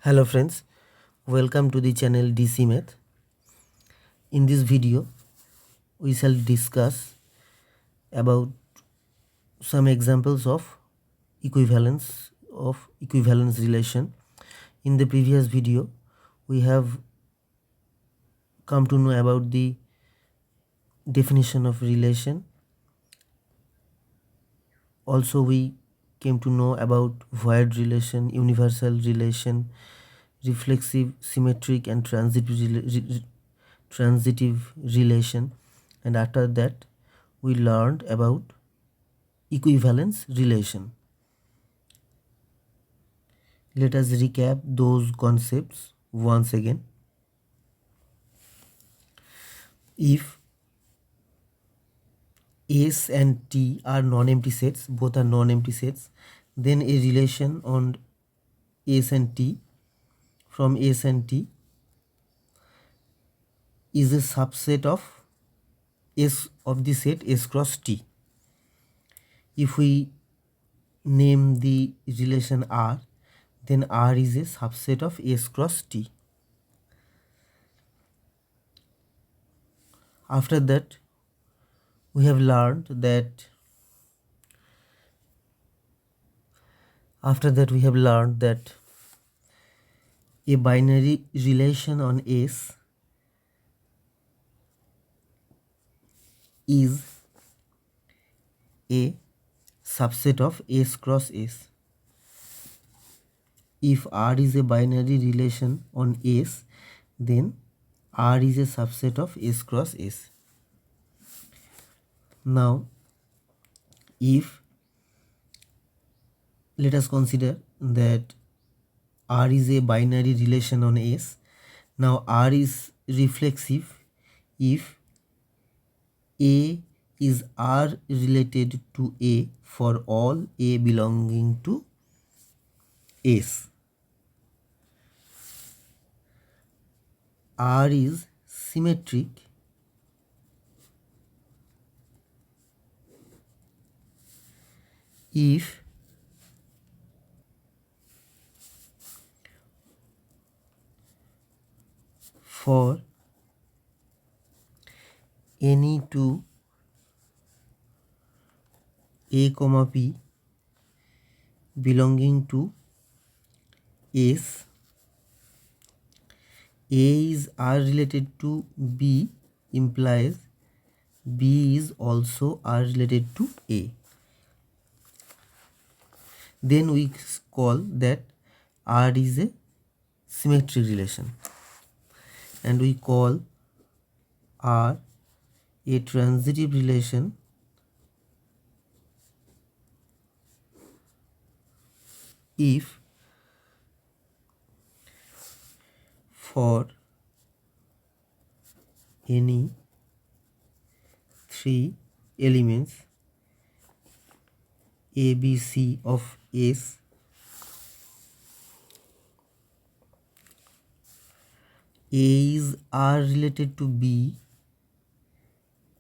Hello friends, welcome to the channel DC Math. In this video, we shall discuss about some examples of equivalence relation. In the previous video, we have come to know about the definition of relation. Also, we came to know about void relation, universal relation, reflexive, symmetric and transitive relation, and after that we learned about equivalence relation. Let us recap those concepts once again. If S and T are non-empty sets, both are non-empty sets, then a relation on S and T from S and T is a subset of S of the set S cross T. If we name the relation R, then R is a subset of S cross T. After that, we have learned that a binary relation on S is a subset of S cross S. If R is a binary relation on S, then R is a subset of S cross S. Now, let us consider that R is a binary relation on S. Now R is reflexive if A is R related to A for all A belonging to S. R is symmetric if for any two A comma P belonging to S, A is R related to B implies B is also R related to A. Then we call that R is a symmetric relation, and we call R a transitive relation if for any three elements A, B, C of S, A is R related to B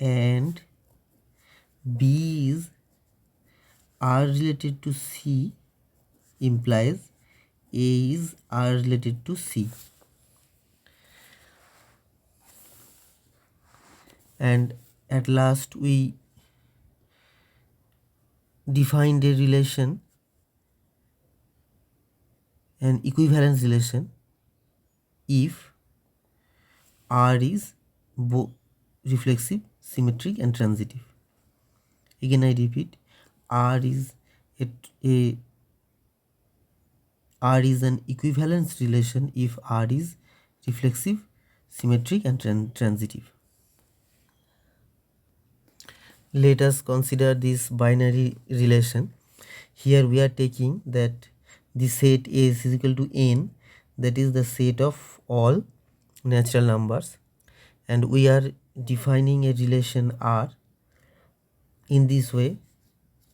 and B is R related to C implies A is R related to C. And at last we defined a relation, an equivalence relation, if R is both reflexive, symmetric and transitive. Again I repeat, R is an equivalence relation if R is reflexive, symmetric and transitive. Let us consider this binary relation. Here we are taking that the set A is equal to n, that is the set of all natural numbers, and we are defining a relation R in this way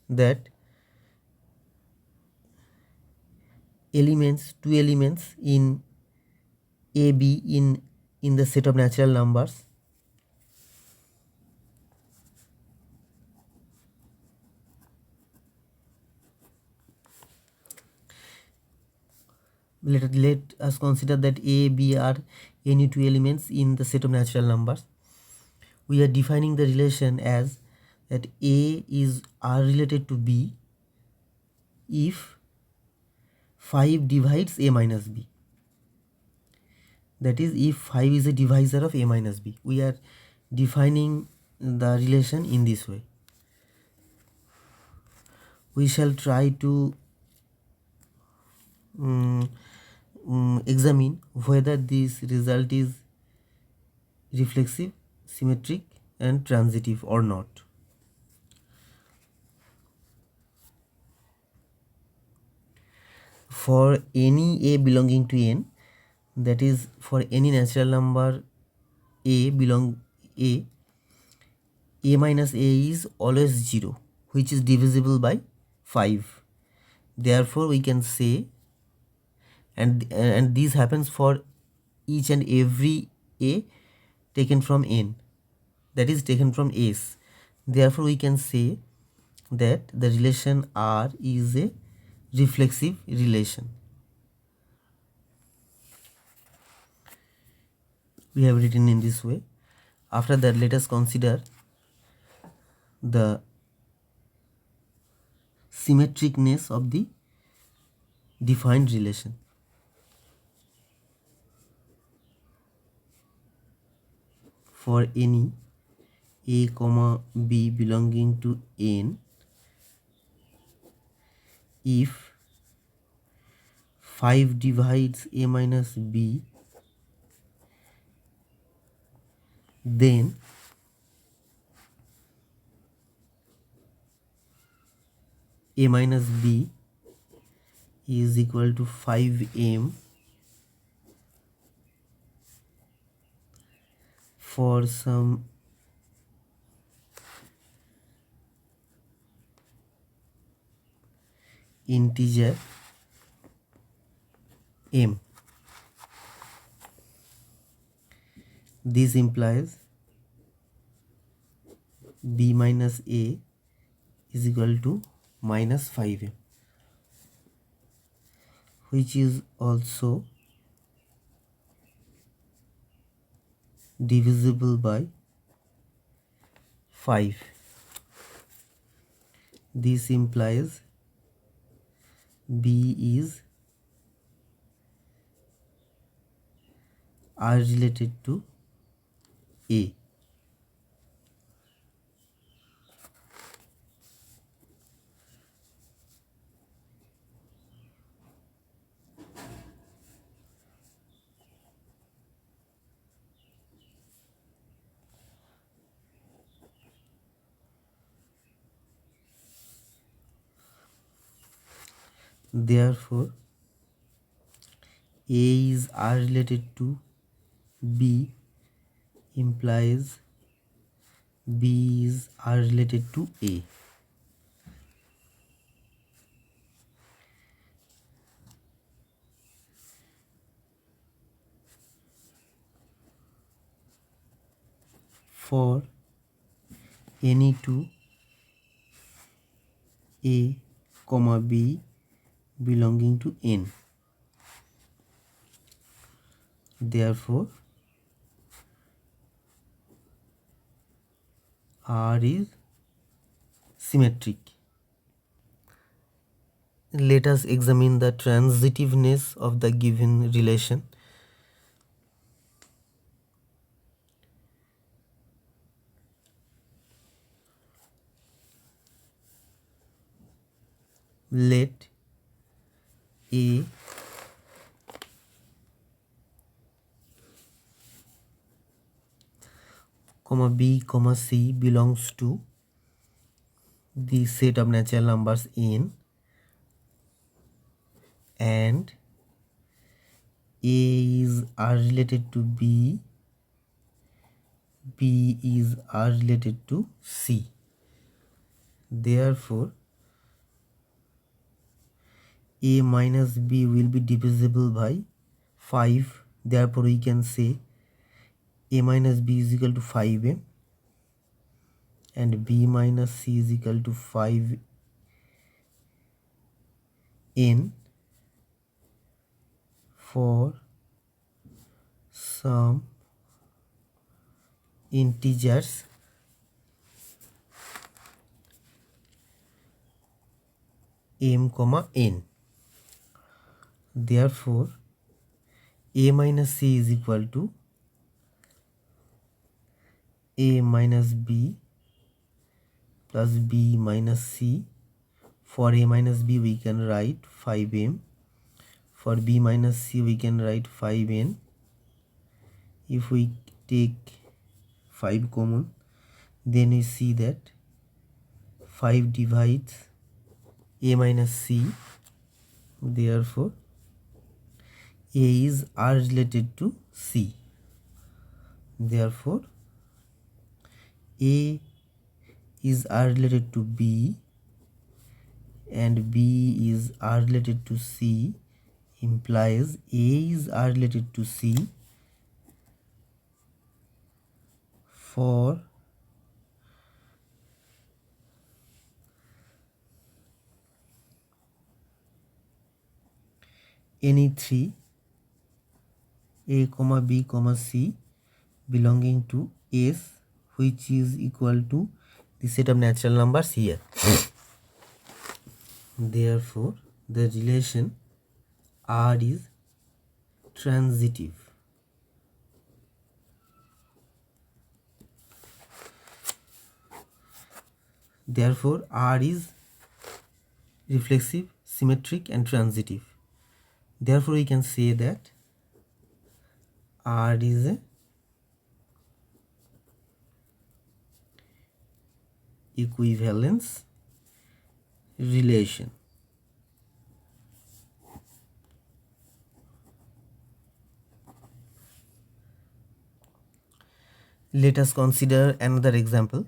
that two elements in AB in the set of natural numbers let us consider that A, B are any two elements in the set of natural numbers. We are defining the relation as that A is R related to B if 5 divides A minus B. That is, if 5 is a divisor of A minus B. We are defining the relation in this way. We shall try to examine whether this result is reflexive, symmetric and transitive or not. For any A belonging to n, that is for any natural number A A minus A is always 0, which is divisible by 5. Therefore we can say, and this happens for each and every A taken from n, that is taken from S. Therefore we can say that the relation R is a reflexive relation. We have written in this way. After that, let us consider the symmetricness of the defined relation. For any A comma B belonging to n, if 5 divides A minus B, then A minus B is equal to 5m for some integer m. This implies B minus A is equal to minus 5m, which is also divisible by 5. This implies B is R related to A. Therefore, A is R related to B implies B is R related to A. For any two A comma B belonging to n, therefore R is symmetric. Let us examine the transitiveness of the given relation. Let A comma B comma C belongs to the set of natural numbers n, and A is R related to B, B is R related to C. Therefore, A minus B will be divisible by 5. Therefore, we can say A minus B is equal to 5m and B minus C is equal to 5n for some integers m comma n. Therefore a minus c is equal to a minus b plus b minus c. For a minus b we can write 5m. For b minus c we can write 5n. If we take 5 common, then we see that 5 divides a minus c. Therefore a is r related to c. Therefore a is r related to b and b is r related to c, implies a is r related to c for any 3 a comma b comma c belonging to S, which is equal to the set of natural numbers here. Therefore the relation R is transitive. Therefore R is reflexive, symmetric and transitive. Therefore we can say that R is a equivalence relation. Let us consider another example.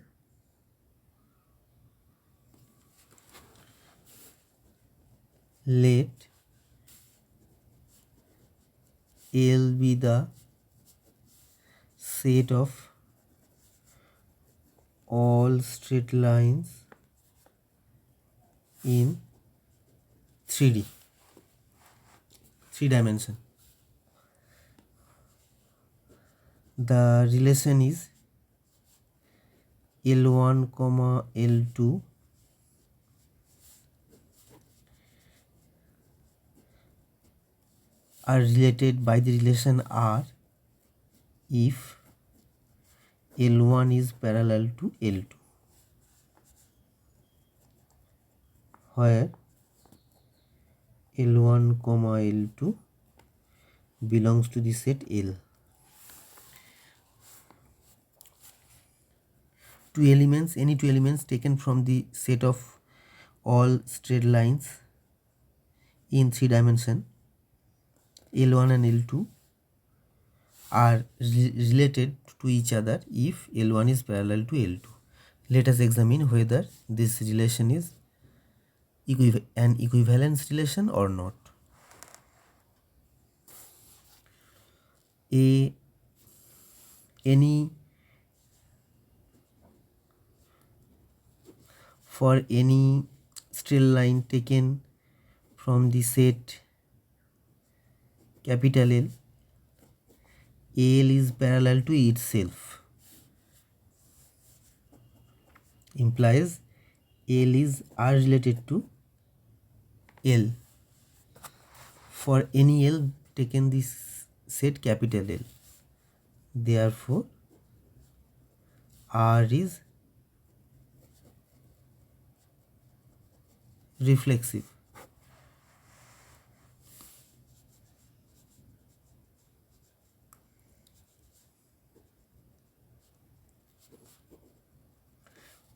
Let L be the set of all straight lines in 3D, 3 dimension. The relation is L1 comma L2 are related by the relation R if L1 is parallel to L2, where L1 comma L2 belongs to the set L. Any two elements taken from the set of all straight lines in 3 dimension, L1 and L2 are related to each other if L1 is parallel to L2. Let us examine whether this relation is an equivalence relation or not. For any straight line taken from the set capital L, L is parallel to itself, implies L is R related to L. For any L taken this set capital L, therefore R is reflexive.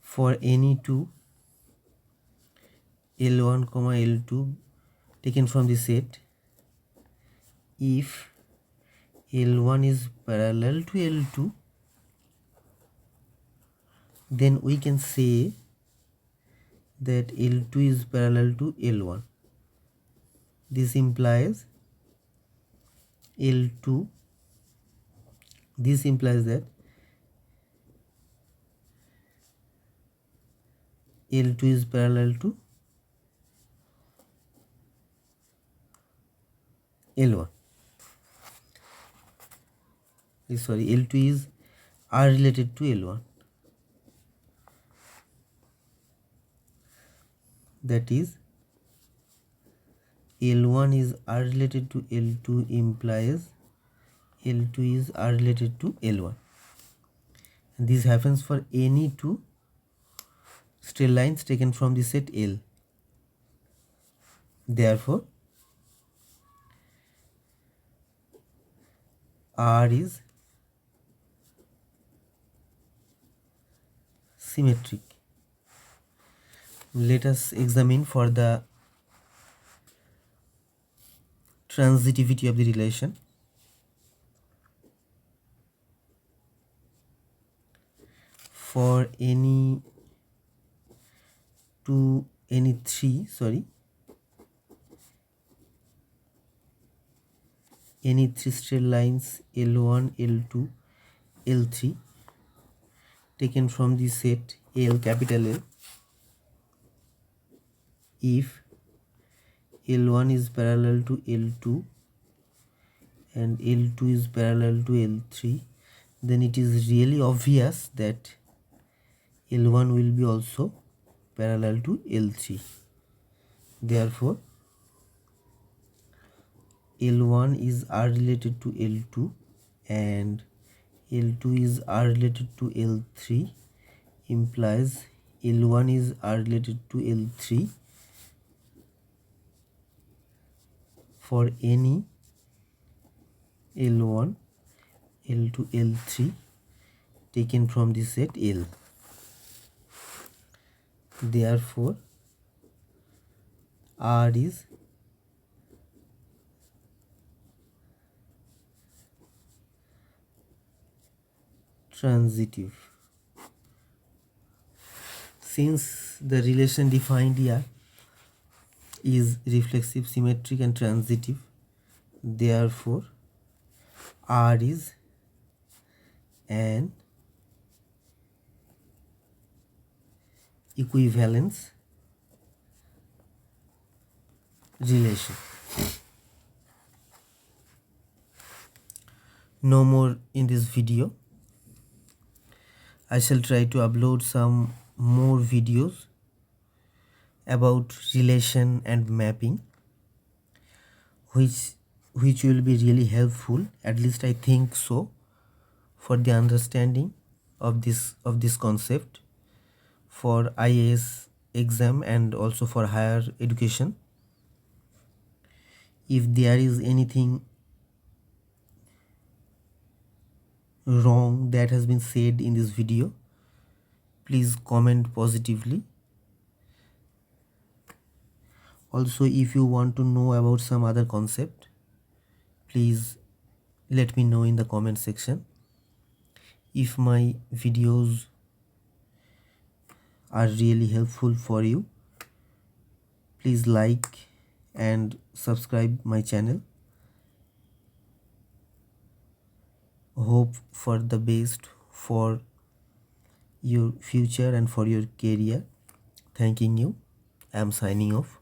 For any two L1 comma L2 taken from the set, if L1 is parallel to L2, then we can say that L2 is parallel to L1. This implies L2, this implies that L2 is parallel to L1. L2 is R related to L1. That is, L1 is R related to L2 implies L2 is R related to L1. And this happens for any two straight lines taken from the set L. Therefore, R is symmetric. Let us examine for the transitivity of the relation. For any three straight lines L1, L2, L3 taken from the set L, capital L, if L1 is parallel to L2 and L2 is parallel to L3, then it is really obvious that L1 will be also parallel to L3. Therefore, L1 is R related to L2 and L2 is R related to L3 implies L1 is R related to L3 for any L1, L2, L3 taken from the set L. Therefore, R is transitive. Since the relation defined here is reflexive, symmetric and transitive, therefore R is an equivalence relation. No more in this video. I shall try to upload some more videos about relation and mapping, which will be really helpful, at least I think so, for the understanding of this concept for IAS exam and also for higher education. If there is anything wrong that has been said in this video, please comment positively. Also, if you want to know about some other concept, please let me know in the comment section. If my videos are really helpful for you, please like and subscribe my channel. Hope for the best for your future and for your career. Thanking you. I am signing off.